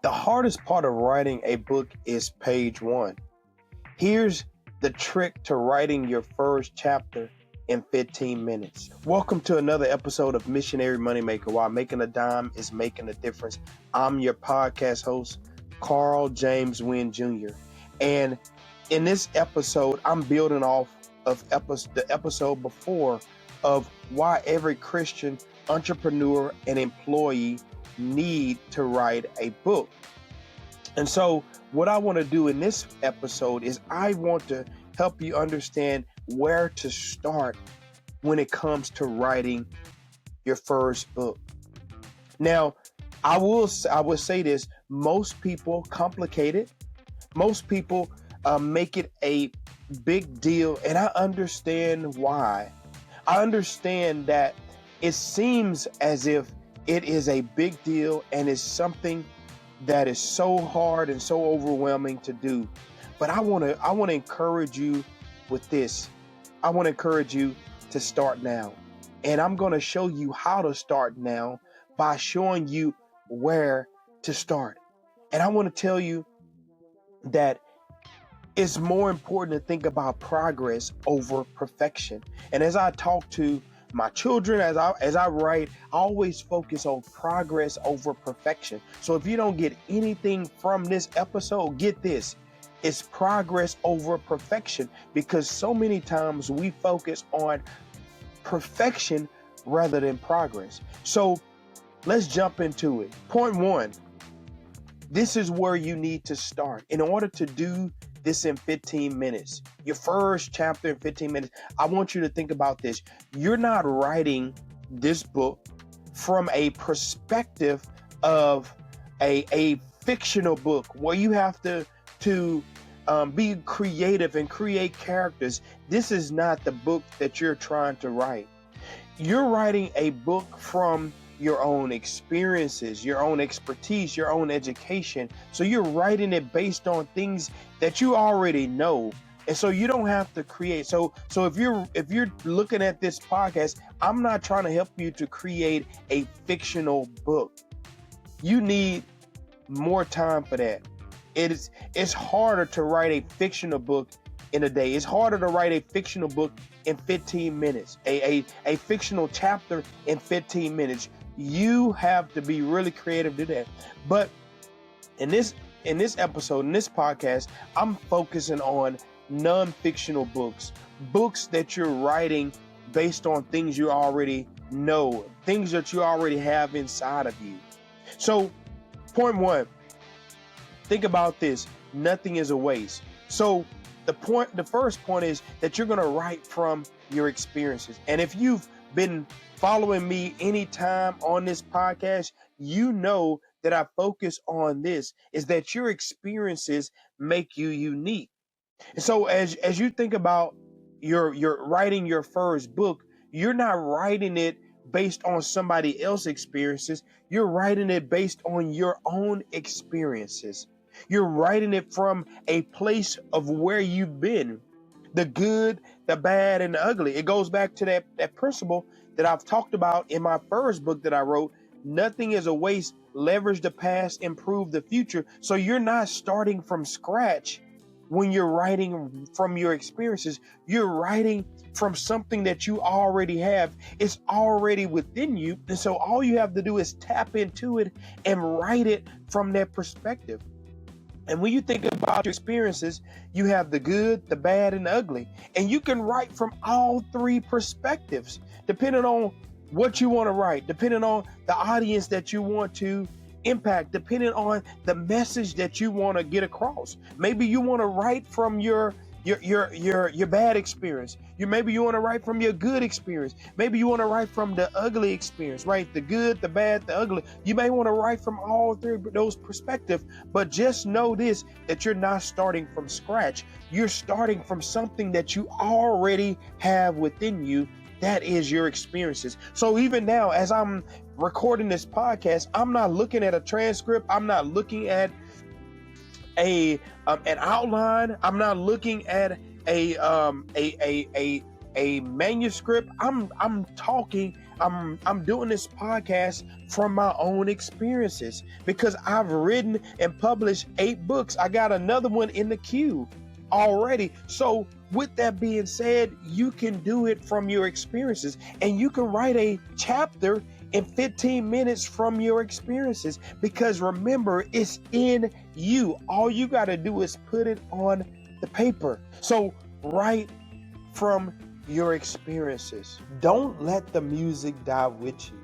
The hardest part of writing a book is page one. Here's the trick to writing your first chapter in 15 minutes. Welcome to another episode of Missionary Moneymaker, while making a dime is making a difference. I'm your podcast host, Carl James Wynn Jr. And in this episode, I'm building off of the episode before of why every Christian entrepreneur and employee need to write a book. And so what I want to do in this episode is I want to help you understand where to start when it comes to writing your first book. Now, I will say this: most people complicate it. Most people make it a big deal, and I understand why. I understand that it seems as if it is a big deal and is something that is so hard and so overwhelming to do. But I want to encourage you with this. I want to encourage you to start now. And I'm going to show you how to start now by showing you where to start. And I want to tell you that it's more important to think about progress over perfection. And as I talk to my children, as I write, I always focus on progress over perfection. So if you don't get anything from this episode, get this: it's progress over perfection, because so many times we focus on perfection rather than progress. So let's jump into it. Point one, this is where you need to start. In order to do this in 15 minutes, your first chapter in 15 minutes, I want you to think about this. You're not writing this book from a perspective of a fictional book where you have to be creative and create characters. This is not the book that you're trying to write. You're writing a book from your own experiences, your own expertise, your own education. So you're writing it based on things that you already know. And so you don't have to create. So if you're looking at this podcast, I'm not trying to help you to create a fictional book. You need more time for that. It's harder to write a fictional book in a day. It's harder to write a fictional book in 15 minutes, a fictional chapter in 15 minutes. You have to be really creative to that. But in this episode, in this podcast, I'm focusing on non-fictional books that you're writing based on things you already know, things that you already have inside of you. So point one, think about this: nothing is a waste. So the first point is that you're going to write from your experiences. And if you've been following me anytime on this podcast, you know that I focus on this, is that your experiences make you unique. And so as you think about your writing your first book, you're not writing it based on somebody else's experiences. You're writing it based on your own experiences. You're writing it from a place of where you've been, the good, the bad, and the ugly. It goes back to that principle that I've talked about in my first book that I wrote, Nothing is a Waste, Leverage the Past, Improve the Future. So you're not starting from scratch when you're writing from your experiences. You're writing from something that you already have. It's already within you. And so all you have to do is tap into it and write it from that perspective. And when you think about your experiences, you have the good, the bad, and the ugly. And you can write from all three perspectives, depending on what you want to write, depending on the audience that you want to impact, depending on the message that you want to get across. Maybe you want to write from your bad experience. Maybe you want to write from your good experience. Maybe you want to write from the ugly experience, right? The good, the bad, the ugly. You may want to write from all three of those perspectives, but just know this, that you're not starting from scratch. You're starting from something that you already have within you. That is your experiences. So even now, as I'm recording this podcast, I'm not looking at a transcript. I'm not looking at an outline. I'm not looking at a manuscript. I'm I'm doing this podcast from my own experiences because I've written and published 8 books. I got another one in the queue already. So with that being said, you can do it from your experiences, and you can write a chapter in 15 minutes from your experiences, because remember, it's in you. All you got to do is put it on the paper. So write from your experiences. Don't let the music die with you.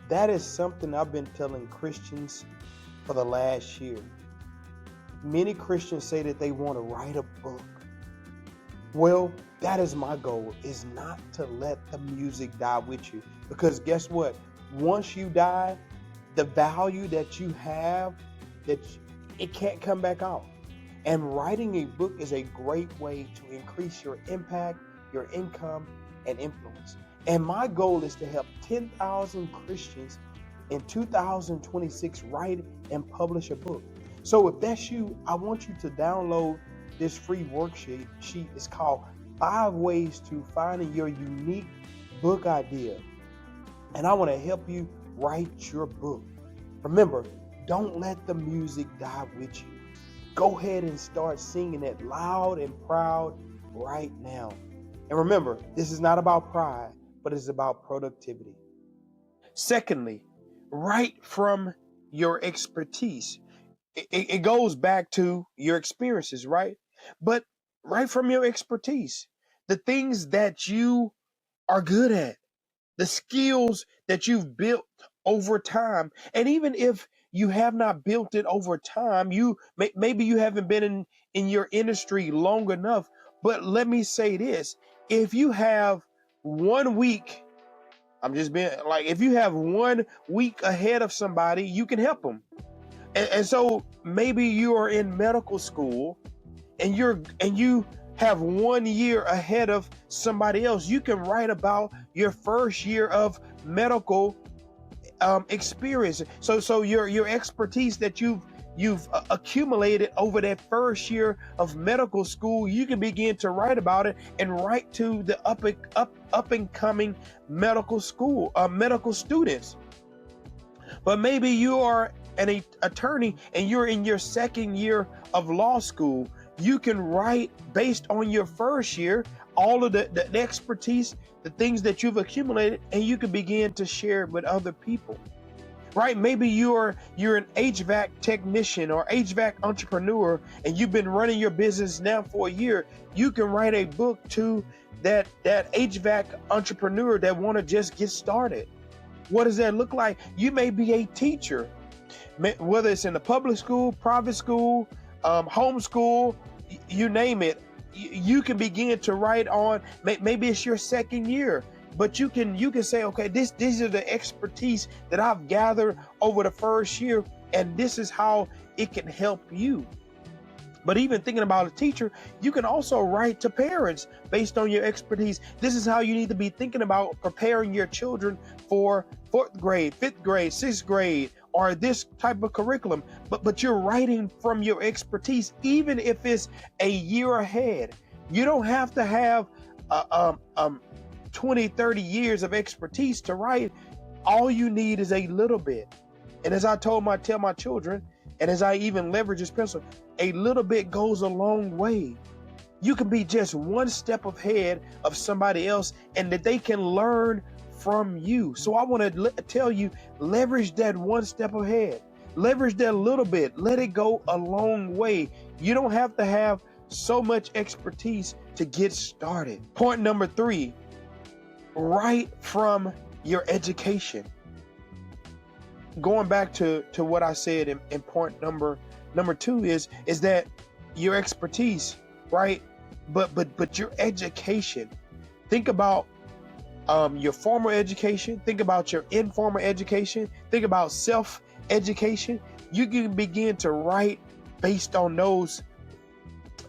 That is something I've been telling Christians for the last year. Many Christians say that they want to write a book. Well, that is my goal, is not to let the music die with you. Because guess what? Once you die, the value that you have, it can't come back out. And writing a book is a great way to increase your impact, your income, and influence. And my goal is to help 10,000 Christians in 2026 write and publish a book. So if that's you, I want you to download this free worksheet. It's called 5 Ways to Finding Your Unique Book Idea. And I want to help you write your book. Remember, don't let the music die with you. Go ahead and start singing it loud and proud right now. And remember, this is not about pride, but it's about productivity. Secondly, write from your expertise. It goes back to your experiences, right? But write from your expertise. The things that you are good at, the skills that you've built over time. And even if you have not built it over time, maybe you haven't been in your industry long enough. But let me say this: if you have 1 week, if you have 1 week ahead of somebody, you can help them. And so maybe you are in medical school and you have 1 year ahead of somebody else. You can write about your first year of medical experience. So your expertise that you've accumulated over that first year of medical school, you can begin to write about it and write to the up and coming medical students. But maybe you are an attorney and you're in your 2nd year of law school. You can write based on your first year, all of the expertise, the things that you've accumulated, and you can begin to share it with other people. Right? Maybe you're an HVAC technician or HVAC entrepreneur, and you've been running your business now for a year. You can write a book to that HVAC entrepreneur that want to just get started. What does that look like? You may be a teacher, whether it's in the public school, private school, homeschool, you name it. You can begin to write on, maybe it's your 2nd year, but you can say, okay, these are the expertise that I've gathered over the first year, and this is how it can help you. But even thinking about a teacher, you can also write to parents based on your expertise. This is how you need to be thinking about preparing your children for 4th grade, 5th grade, 6th grade, or this type of curriculum. But you're writing from your expertise, even if it's a year ahead. You don't have to have 20, 30 years of expertise to write. All you need is a little bit. And as I tell my children, and as I even leverage this principle, a little bit goes a long way. You can be just 1 step ahead of somebody else, and that they can learn from you. So I want to tell you, leverage that 1 step ahead. Leverage that little bit. Let it go a long way. You don't have to have so much expertise to get started. Point number 3, write from your education. Going back to what I said in point number 2 is that your expertise, right? But your education. Think about your formal education. Think about your informal education. Think about self-education. You can begin to write based on those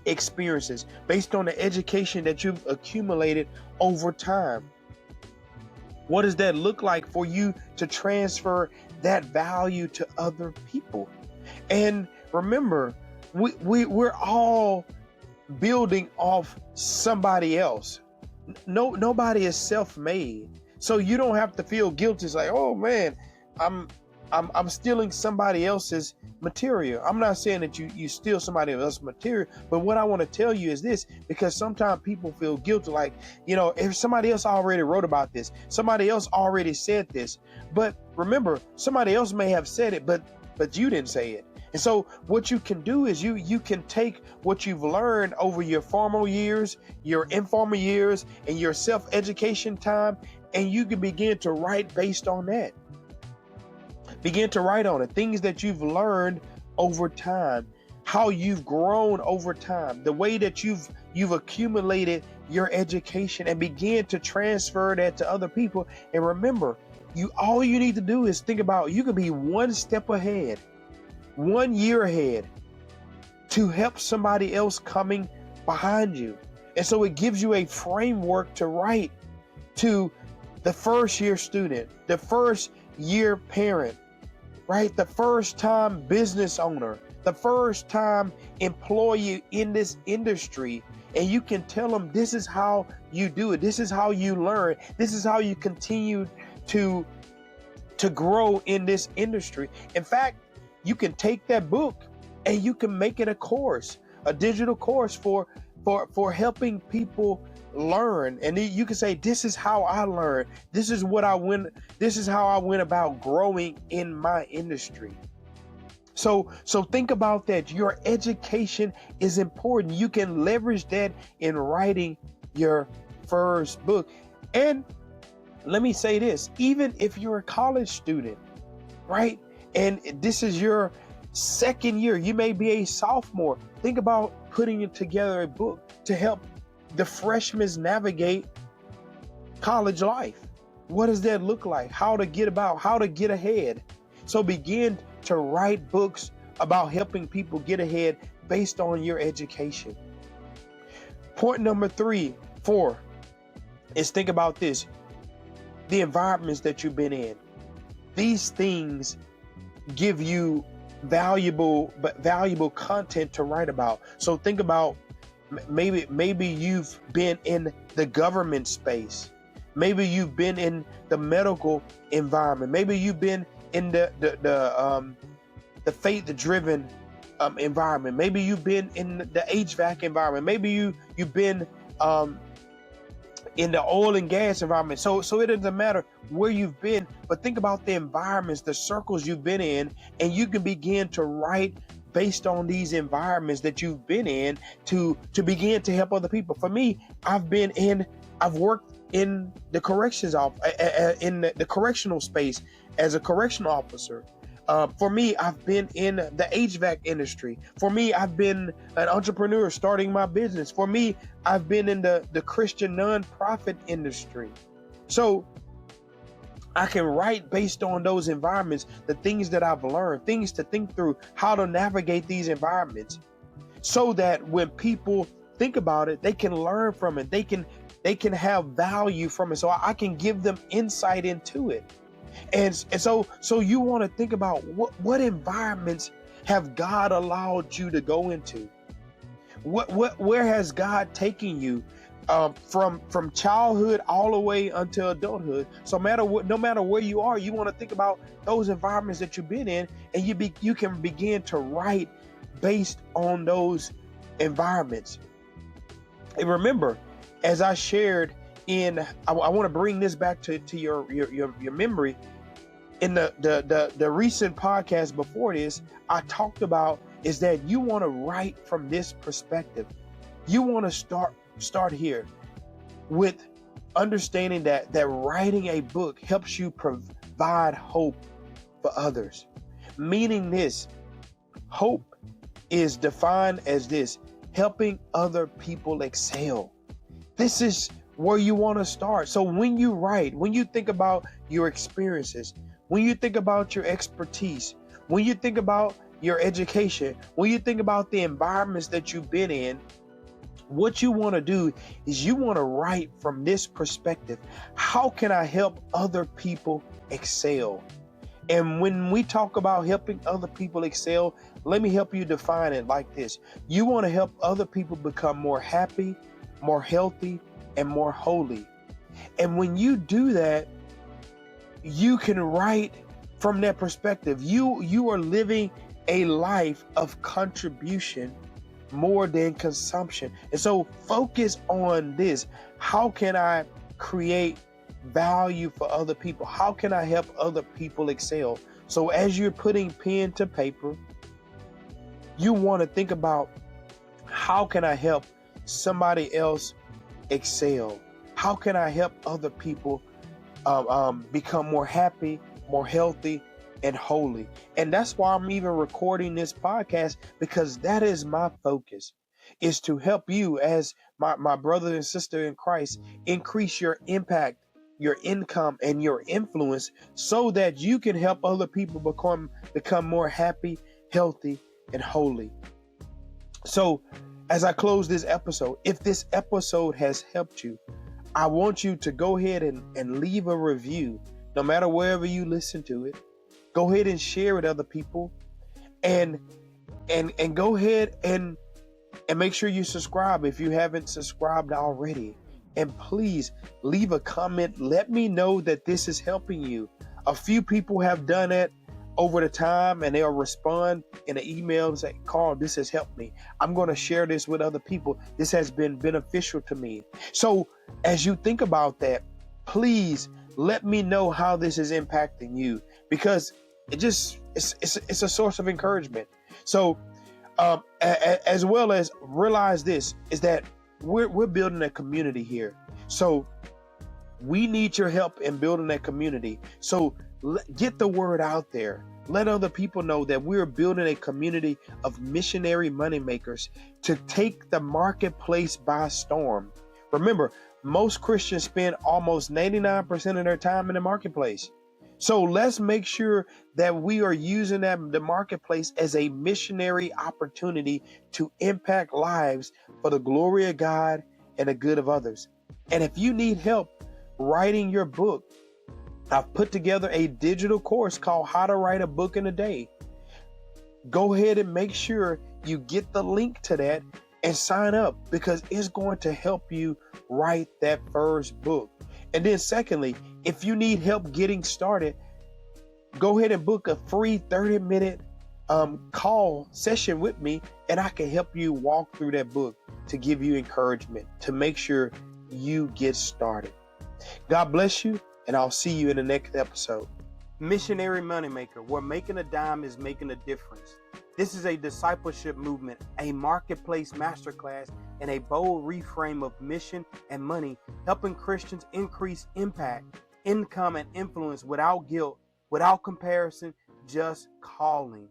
experiences, based on the education that you've accumulated over time. What does that look like for you to transfer that value to other people? And remember, we're all building off somebody else. Nobody is self-made. So you don't have to feel guilty. It's like, oh man, I'm stealing somebody else's material. I'm not saying that you steal somebody else's material, but what I want to tell you is this, because sometimes people feel guilty, like, if somebody else already wrote about this, somebody else already said this. But remember, somebody else may have said it, but you didn't say it. And so what you can do is you can take what you've learned over your formal years, your informal years, and your self-education time, and you can begin to write based on that. Begin to write on it, things that you've learned over time, how you've grown over time, the way that you've accumulated your education, and begin to transfer that to other people. And remember, all you need to do is think about, you can be one step ahead, 1 year ahead, to help somebody else coming behind you. And so it gives you a framework to write to the first year student, the first year parent, right? The first time business owner, the first time employee in this industry. And you can tell them, this is how you do it. This is how you learn. This is how you continue to grow in this industry. In fact, you can take that book and you can make it a course, a digital course for helping people learn. And you can say, this is how I learned. This is how I went about growing in my industry. So think about that. Your education is important. You can leverage that in writing your first book. And let me say this, even if you're a college student, right? And this is your second year, you may be a sophomore. Think about putting together a book to help the freshmen navigate college life. What does that look like? How to get ahead. So begin to write books about helping people get ahead based on your education. Point number 4 is think about this. The environments that you've been in. These things give you valuable content to write about. So think about, maybe you've been in the government space. Maybe you've been in the medical environment. Maybe you've been in the faith-driven environment. Maybe you've been in the HVAC environment. Maybe you've been in the oil and gas environment. So it doesn't matter where you've been, but think about the environments, the circles you've been in, and you can begin to write based on these environments that you've been in to begin to help other people. For me, I've worked in the corrections in the correctional space as a correctional officer. For me, I've been in the HVAC industry. For me, I've been an entrepreneur starting my business. For me, I've been in the Christian nonprofit industry. So I can write based on those environments, the things that I've learned, things to think through, how to navigate these environments, so that when people think about it, they can learn from it. They can have value from it. So I can give them insight into it. And so you want to think about what environments have God allowed you to go into? Where has God taken you from childhood all the way until adulthood? So no matter where you are, you want to think about those environments that you've been in, and you can begin to write based on those environments. And remember, as I shared I want to bring this back to your memory. In the recent podcast before this, I talked about is that you want to write from this perspective. You want to start here with understanding that writing a book helps you provide hope for others. Meaning this, hope is defined as this: helping other people excel. This is where you want to start. So when you write, when you think about your experiences, when you think about your expertise, when you think about your education, when you think about the environments that you've been in, what you want to do is you want to write from this perspective. How can I help other people excel? And when we talk about helping other people excel, let me help you define it like this. You want to help other people become more happy, more healthy, and more holy. And when you do that, you can write from that perspective. You are living a life of contribution more than consumption. And so focus on this. How can I create value for other people? How can I help other people excel? So as you're putting pen to paper, you want to think about, how can I help somebody else excel? How can I help other people become more happy, more healthy, and holy? And that's why I'm even recording this podcast, because that is my focus, is to help you as my brother and sister in Christ increase your impact, your income, and your influence, so that you can help other people become more happy, healthy, and holy. So as I close this episode, if this episode has helped you, I want you to go ahead and leave a review, no matter wherever you listen to it. Go ahead and share it with other people, and go ahead and make sure you subscribe if you haven't subscribed already. And please leave a comment. Let me know that this is helping you. A few people have done it over the time, and they'll respond in an email and say, Carl, this has helped me. I'm going to share this with other people. This has been beneficial to me. So as you think about that, please let me know how this is impacting you, because it's a source of encouragement. So as well as realize this, is that we're building a community here. So we need your help in building that community. So get the word out there. Let other people know that we're building a community of missionary moneymakers to take the marketplace by storm. Remember, most Christians spend almost 99% of their time in the marketplace. So let's make sure that we are using the marketplace as a missionary opportunity to impact lives for the glory of God and the good of others. And if you need help writing your book, I've put together a digital course called How to Write a Book in a Day. Go ahead and make sure you get the link to that and sign up, because it's going to help you write that first book. And then secondly, if you need help getting started, go ahead and book a free 30-minute call session with me, and I can help you walk through that book to give you encouragement to make sure you get started. God bless you, and I'll see you in the next episode. Missionary Moneymaker, where making a dime is making a difference. This is a discipleship movement, a marketplace masterclass, and a bold reframe of mission and money, helping Christians increase impact, income, and influence without guilt, without comparison, just calling.